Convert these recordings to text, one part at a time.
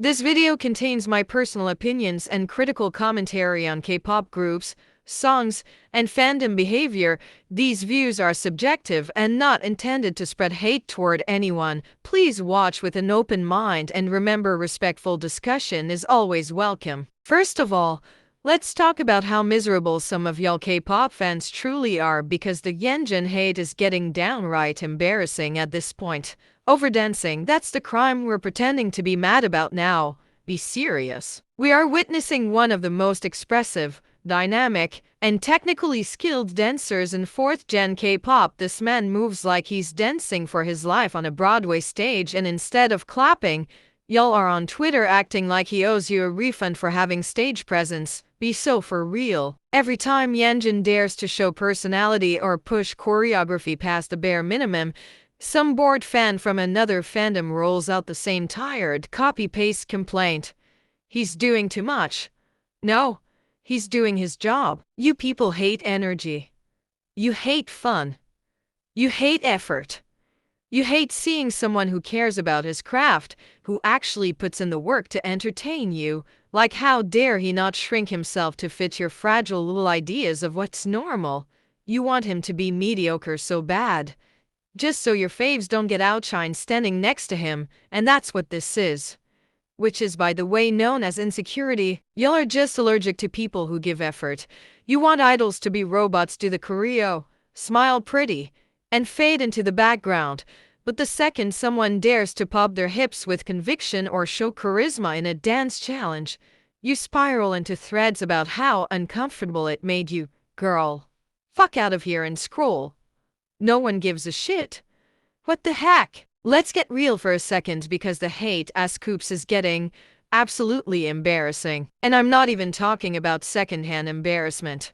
This video contains my personal opinions and critical commentary on K-pop groups, songs, and fandom behavior. These views are subjective and not intended to spread hate toward anyone. Please watch with an open mind and remember respectful discussion is always welcome. First of all, let's talk about how miserable some of y'all K-pop fans truly are, because the Yeonjun hate is getting downright embarrassing at this point. Overdancing, that's the crime we're pretending to be mad about now. Be serious. We are witnessing one of the most expressive, dynamic, and technically skilled dancers in 4th-gen K-pop. This man moves like he's dancing for his life on a Broadway stage, and instead of clapping, y'all are on Twitter acting like he owes you a refund for having stage presence. Be so for real. Every time Yeonjun dares to show personality or push choreography past the bare minimum, some bored fan from another fandom rolls out the same tired, copy-paste complaint. He's doing too much. No, he's doing his job. You people hate energy. You hate fun. You hate effort. You hate seeing someone who cares about his craft, who actually puts in the work to entertain you. Like, how dare he not shrink himself to fit your fragile little ideas of what's normal? You want him to be mediocre so bad, just so your faves don't get outshined standing next to him, and that's what this is. Which is, by the way, known as insecurity. Y'all are just allergic to people who give effort. You want idols to be robots, do the choreo, smile pretty, and fade into the background. But the second someone dares to pop their hips with conviction or show charisma in a dance challenge, you spiral into threads about how uncomfortable it made you. Girl, fuck out of here and scroll. No one gives a shit. What the heck? Let's get real for a second, because the hate s.coups is getting absolutely embarrassing. And I'm not even talking about secondhand embarrassment.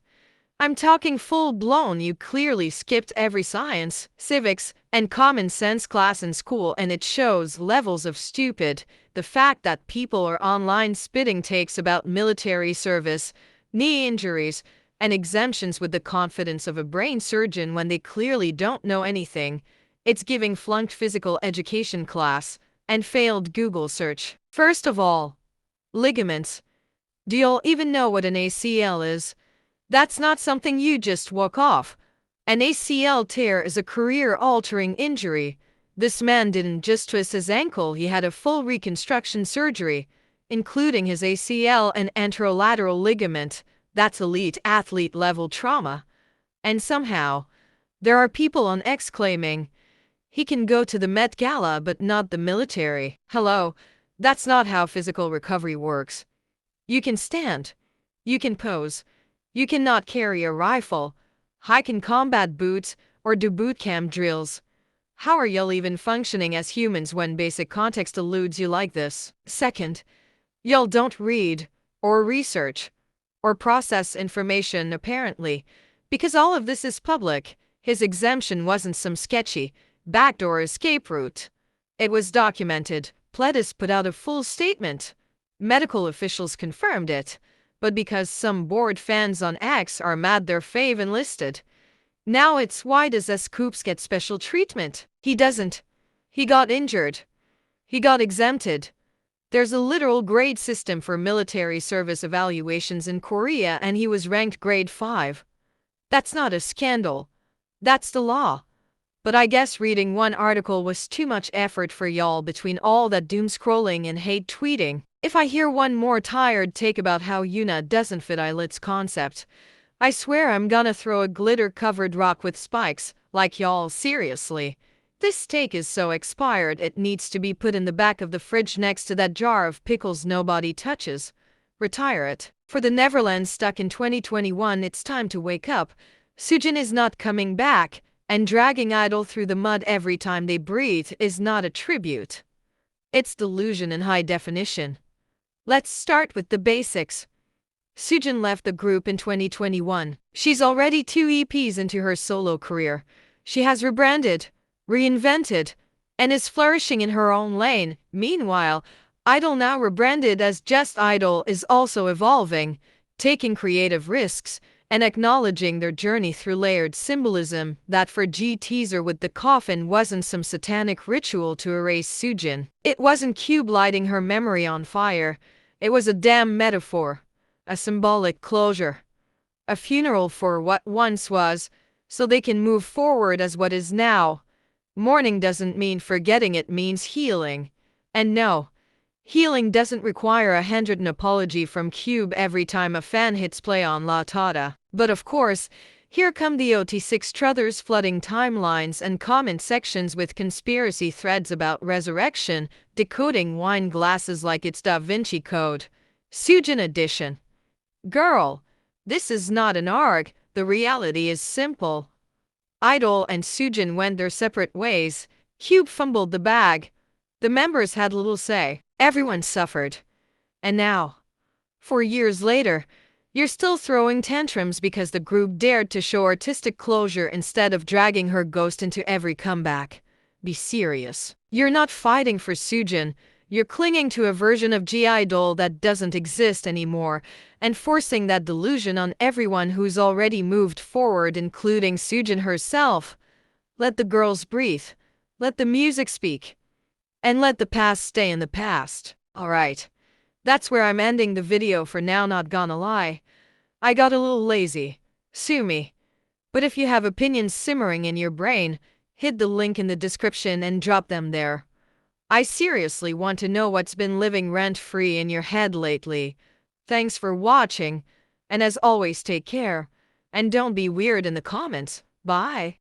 I'm talking full-blown. You clearly skipped every science, civics, and common sense class in school, and it shows levels of stupid. The fact that people are online spitting takes about military service, knee injuries, and exemptions with the confidence of a brain surgeon when they clearly don't know anything. It's giving flunked physical education class and failed Google search. First of all, ligaments. Do y'all even know what an ACL is? That's not something you just walk off. An ACL tear is a career-altering injury. This man didn't just twist his ankle, he had a full reconstruction surgery, including his ACL and anterolateral ligament. That's elite athlete-level trauma. And somehow, there are people on X claiming he can go to the Met Gala but not the military. Hello, that's not how physical recovery works. You can stand. You can pose. You cannot carry a rifle, hike in combat boots, or do boot camp drills. How are y'all even functioning as humans when basic context eludes you like this? Second, y'all don't read, or research, or process information apparently, because all of this is public. His exemption wasn't some sketchy, backdoor escape route. It was documented. Pledis put out a full statement. Medical officials confirmed it. But because some bored fans on X are mad their fave enlisted, now it's why does s.coups get special treatment? He doesn't. He got injured. He got exempted. There's a literal grade system for military service evaluations in Korea, and he was ranked grade 5. That's not a scandal. That's the law. But I guess reading one article was too much effort for y'all between all that doom scrolling and hate tweeting. If I hear one more tired take about how Yunah doesn't fit illit's concept, I swear I'm gonna throw a glitter-covered rock with spikes. Like, y'all, seriously. This take is so expired it needs to be put in the back of the fridge next to that jar of pickles nobody touches. Retire it. For the Neverlands stuck in 2021, it's time to wake up. Soojin is not coming back, and dragging idol through the mud every time they breathe is not a tribute. It's delusion in high definition. Let's start with the basics. Soojin left the group in 2021. She's already 2 EPs into her solo career. She has rebranded, reinvented, and is flourishing in her own lane. Meanwhile, Idol, now rebranded as Just Idol, is also evolving, taking creative risks, and acknowledging their journey through layered symbolism that for G teaser with the coffin wasn't some satanic ritual to erase Soojin. It wasn't Cube lighting her memory on fire. It was a damn metaphor, a symbolic closure, a funeral for what once was, so they can move forward as what is now. Mourning doesn't mean forgetting, it means healing. And no, healing doesn't require a handwritten apology from Cube every time a fan hits play on La Tata. But of course, here come the OT6 truthers flooding timelines and comment sections with conspiracy threads about resurrection, decoding wine glasses like it's Da Vinci Code. Soojin edition. Girl, this is not an arc, the reality is simple. Idol and Soojin went their separate ways. Cube fumbled the bag. The members had little say. Everyone suffered. And now, 4 years later, you're still throwing tantrums because the group dared to show artistic closure instead of dragging her ghost into every comeback. Be serious. You're not fighting for Soojin. You're clinging to a version of G-Idol that doesn't exist anymore and forcing that delusion on everyone who's already moved forward, including Soojin herself. Let the girls breathe. Let the music speak. And let the past stay in the past. Alright. That's where I'm ending the video for now, not gonna lie. I got a little lazy. Sue me. But if you have opinions simmering in your brain, hit the link in the description and drop them there. I seriously want to know what's been living rent-free in your head lately. Thanks for watching, and as always, take care. And don't be weird in the comments. Bye.